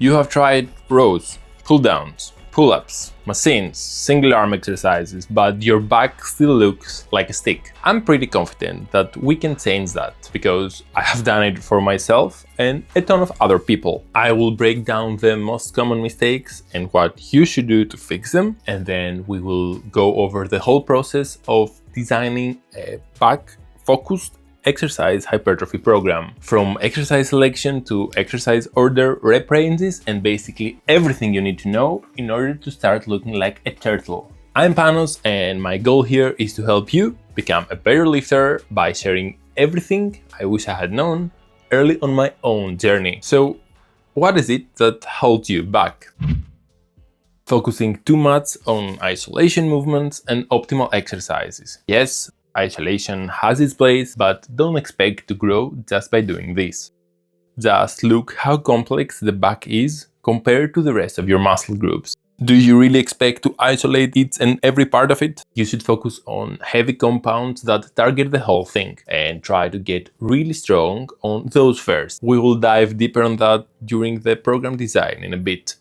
You have tried rows, pull-downs, pull-ups, machines, single arm exercises, but your back still looks like a stick. I'm pretty confident that we can change that because I have done it for myself and a ton of other people. I will break down the most common mistakes and what you should do to fix them, and then we will go over the whole process of designing a back-focused exercise hypertrophy program, from exercise selection to exercise order, rep ranges, and basically everything you need to know in order to start looking like a turtle. I'm Panos, and my goal here is to help you become a better lifter by sharing everything I wish I had known early on my own journey. So, what is it that holds you back? Focusing too much on isolation movements and optimal exercises. Yes, isolation has its place, but don't expect to grow just by doing this. Just look how complex the back is compared to the rest of your muscle groups. Do you really expect to isolate each and every part of it? You should focus on heavy compounds that target the whole thing and try to get really strong on those first. We will dive deeper on that during the program design in a bit.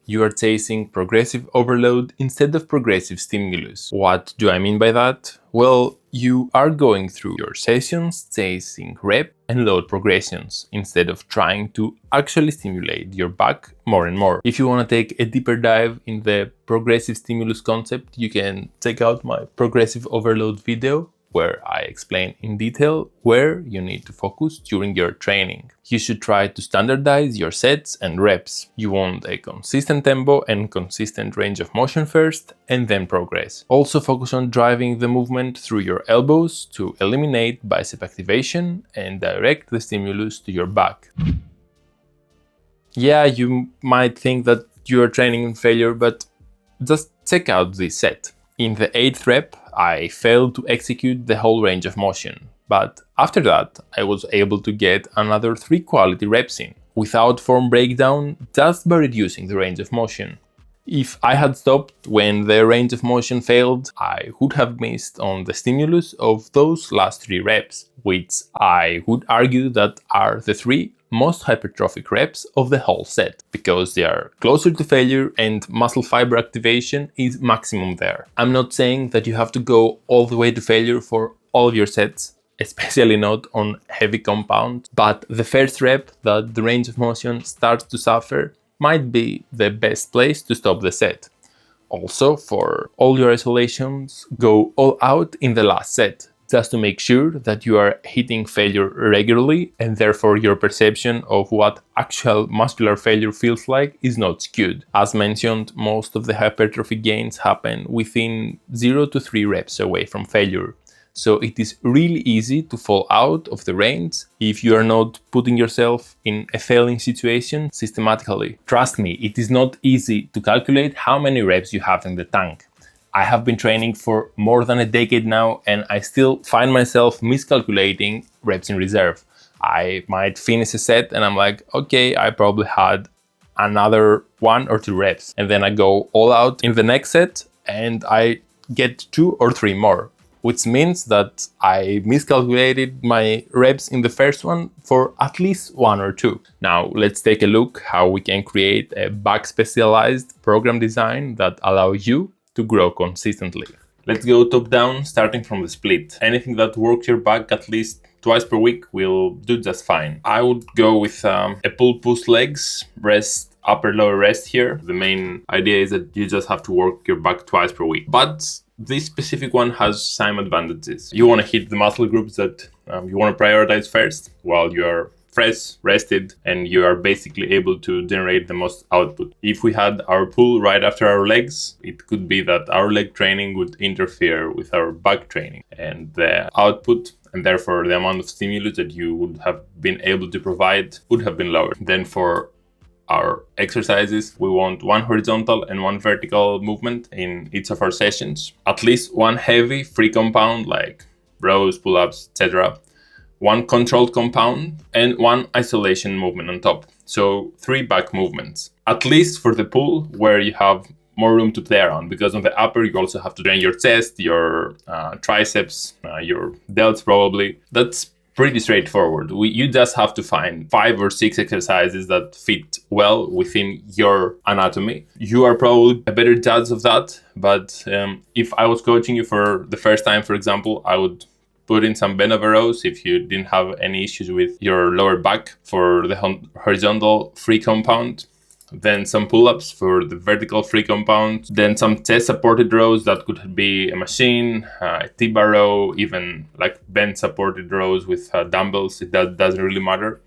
You are chasing progressive overload instead of progressive stimulus. What do I mean by that? Well, you are going through your sessions chasing rep and load progressions instead of trying to actually stimulate your back more and more. If you want to take a deeper dive in the progressive stimulus concept, you can check out my progressive overload video, where I explain in detail where you need to focus during your training. You should try to standardize your sets and reps. You want a consistent tempo and consistent range of motion first, and then progress. Also focus on driving the movement through your elbows to eliminate bicep activation and direct the stimulus to your back. Yeah, you might think that you are training in failure, but just check out this set. In the 8th rep, I failed to execute the whole range of motion, but after that, I was able to get another 3 quality reps in, without form breakdown, just by reducing the range of motion. If I had stopped when the range of motion failed, I would have missed on the stimulus of those last 3 reps, which I would argue that are the 3 most hypertrophic reps of the whole set, because they are closer to failure and muscle fiber activation is maximum there. I'm not saying that you have to go all the way to failure for all of your sets, especially not on heavy compound, but the first rep that the range of motion starts to suffer might be the best place to stop the set. Also, for all your isolations, go all out in the last set, just to make sure that you are hitting failure regularly, and therefore your perception of what actual muscular failure feels like is not skewed. As mentioned, most of the hypertrophy gains happen within 0 to 3 reps away from failure. So it is really easy to fall out of the range if you are not putting yourself in a failing situation systematically. Trust me, it is not easy to calculate how many reps you have in the tank. I have been training for more than a decade now, and I still find myself miscalculating reps in reserve. I might finish a set and I'm like, okay, I probably had another 1 or 2 reps. And then I go all out in the next set and I get 2 or 3 more, which means that I miscalculated my reps in the first one for at least 1 or 2. Now let's take a look how we can create a back specialized program design that allows you to grow consistently. Let's go top down, starting from the split. Anything that works your back at least twice per week will do just fine. I would go with a pull-push legs, rest, upper lower rest here. The main idea is that you just have to work your back twice per week. But this specific one has some advantages. You want to hit the muscle groups that you want to prioritize first while you are fresh, rested, and you are basically able to generate the most output. If we had our pull right after our legs, it could be that our leg training would interfere with our back training, and the output and therefore the amount of stimulus that you would have been able to provide would have been lower. Then for our exercises, we want 1 horizontal and 1 vertical movement in each of our sessions. At least 1 heavy free compound like rows, pull-ups, etc. 1 controlled compound and 1 isolation movement on top. So 3 back movements. At least for the pull, where you have more room to play around, because on the upper you also have to train your chest, your triceps, your delts probably. That's pretty straightforward. You just have to find 5 or 6 exercises that fit well within your anatomy. You are probably a better judge of that, but if I was coaching you for the first time, for example, I would put in some bend over rows if you didn't have any issues with your lower back for the horizontal free compound. Then some pull-ups for the vertical free compound, then some chest supported rows that could be a machine, a T-bar row, even like bench supported rows with dumbbells. That doesn't really matter.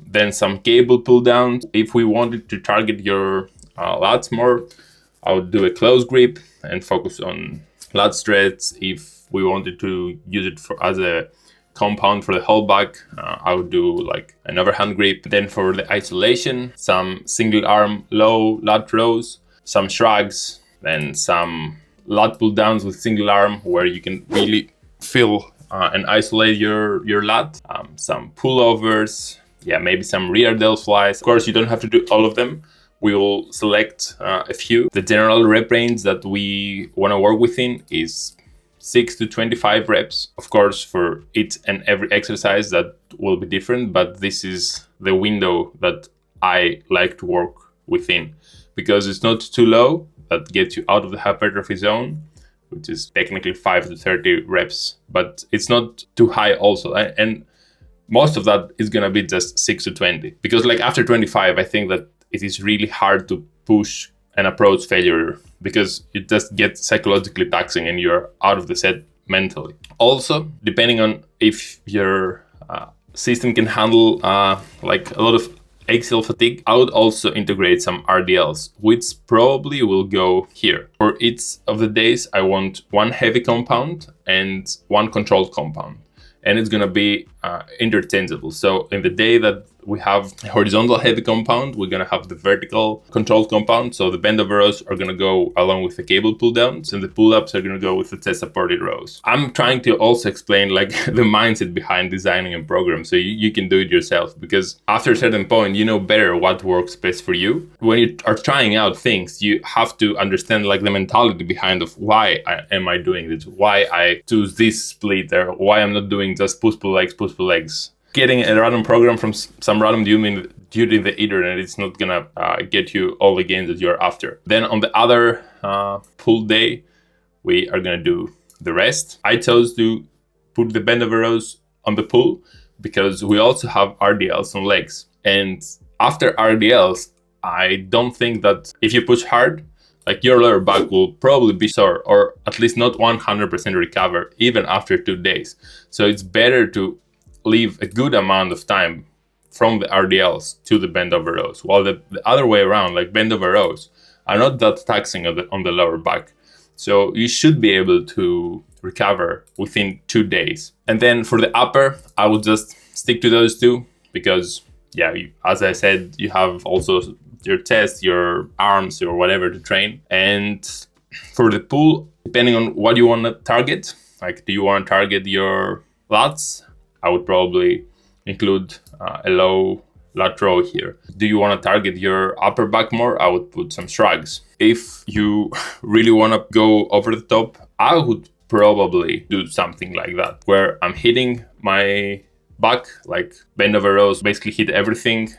Then some cable pull downs. If we wanted to target your lats more, I would do a close grip and focus on lat stretch. If we wanted to use it as a compound for the whole back, I would do like an overhand grip. Then for the isolation, some single arm low lat rows, some shrugs, then some lat pull downs with single arm where you can really feel and isolate your lat. Some pullovers, maybe some rear delt flies. Of course, you don't have to do all of them. We will select a few. The general rep range that we want to work within is 6 to 25 reps. Of course, for each and every exercise that will be different, but this is the window that I like to work within because it's not too low, that gets you out of the hypertrophy zone, which is technically 5 to 30 reps, but it's not too high also. And most of that is going to be just 6 to 20 because like after 25, I think that it is really hard to push and approach failure because it just gets psychologically taxing and you're out of the set mentally. Also, depending on if your system can handle like a lot of axial fatigue, I would also integrate some RDLs, which probably will go here. For each of the days, I want one heavy compound and one controlled compound. And it's going to be interchangeable. So in the day that we have a horizontal heavy compound, we're going to have the vertical controlled compound. So the bend over rows are going to go along with the cable pull downs and the pull ups are going to go with the chest supported rows. I'm trying to also explain like the mindset behind designing a program so you can do it yourself, because after a certain point, you know better what works best for you. When you are trying out things, you have to understand like the mentality behind of why am I doing this, why I choose this split, or why I'm not doing just push pull legs. Getting a random program from some random dude in the internet, it's not gonna get you all the gains that you're after. Then on the other pull day, we are gonna do the rest. I chose to put the bend over rows on the pull because we also have RDLs on legs. And after RDLs, I don't think that if you push hard, like your lower back will probably be sore or at least not 100% recover even after 2 days. So it's better to leave a good amount of time from the RDLs to the bend over rows, while the other way around, like bend over rows, are not that taxing on the lower back. So you should be able to recover within 2 days. And then for the upper, I would just stick to those two because, as I said, you have also your chest, your arms, or whatever to train. And for the pull, depending on what you want to target, like do you want to target your lats? I would probably include a low lat row here. Do you want to target your upper back more? I would put some shrugs. If you really want to go over the top, I would probably do something like that, where I'm hitting my back, like bend over rows, basically hit everything.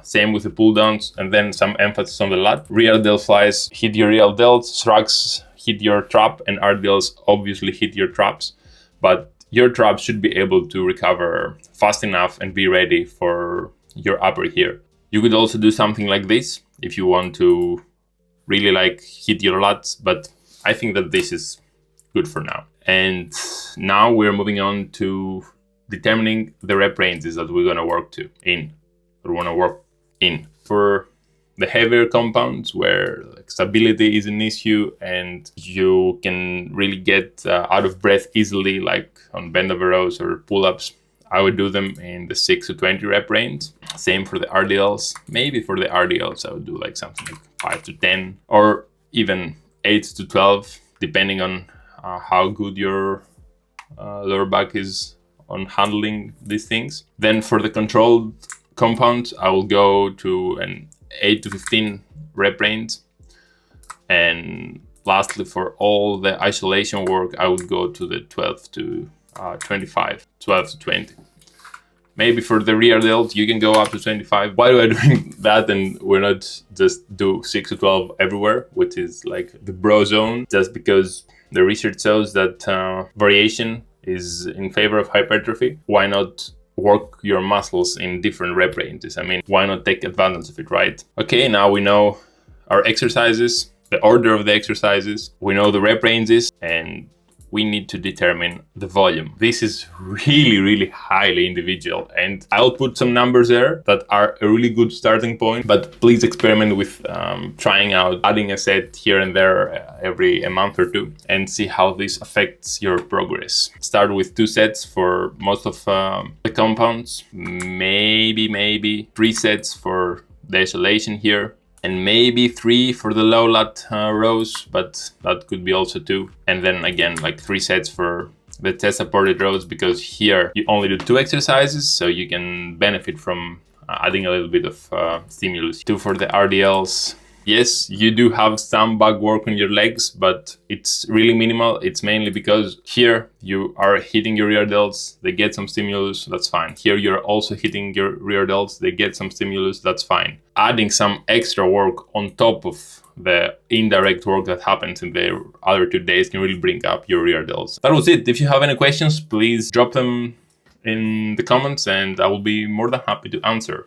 Same with the pull downs, and then some emphasis on the lat. Rear delt flies, hit your real delts, shrugs, hit your trap, and RDLs obviously hit your traps. But your traps should be able to recover fast enough and be ready for your upper here. You could also do something like this if you want to really like hit your lats, but I think that this is good for now. And now we're moving on to determining the rep ranges that we're going to work in. For the heavier compounds where like stability is an issue and you can really get out of breath easily, like on bend over rows or pull-ups, I would do them in the 6 to 20 rep range. Same for the RDLs. Maybe for the RDLs, I would do like something like 5 to 10 or even 8 to 12, depending on how good your lower back is on handling these things. Then for the controlled compounds, I will go to an 8 to 15 rep range. And lastly, for all the isolation work, I would go to the 12 to 20. Maybe for the rear delt, you can go up to 25. Why do I do that and we're not just do 6 to 12 everywhere, which is like the bro zone? Just because the research shows that variation is in favor of hypertrophy. Why not work your muscles in different rep ranges? I mean, why not take advantage of it, right? Okay, now we know our exercises, the order of the exercises, we know the rep ranges, and we need to determine the volume. This is really highly individual, and I'll put some numbers there that are a really good starting point, but please experiment with trying out adding a set here and there every a month or two and see how this affects your progress. Start with 2 sets for most of the compounds, maybe 3 sets for the isolation here, and maybe 3 for the low lat rows, but that could be also 2. And then again, like 3 sets for the chest supported rows, because here you only do 2 exercises, so you can benefit from adding a little bit of stimulus. 2 for the RDLs. Yes, you do have some back work on your legs, but it's really minimal. It's mainly because here you are hitting your rear delts, they get some stimulus, that's fine. Here you're also hitting your rear delts, they get some stimulus, that's fine. Adding some extra work on top of the indirect work that happens in the other 2 days can really bring up your rear delts. That was it. If you have any questions, please drop them in the comments and I will be more than happy to answer.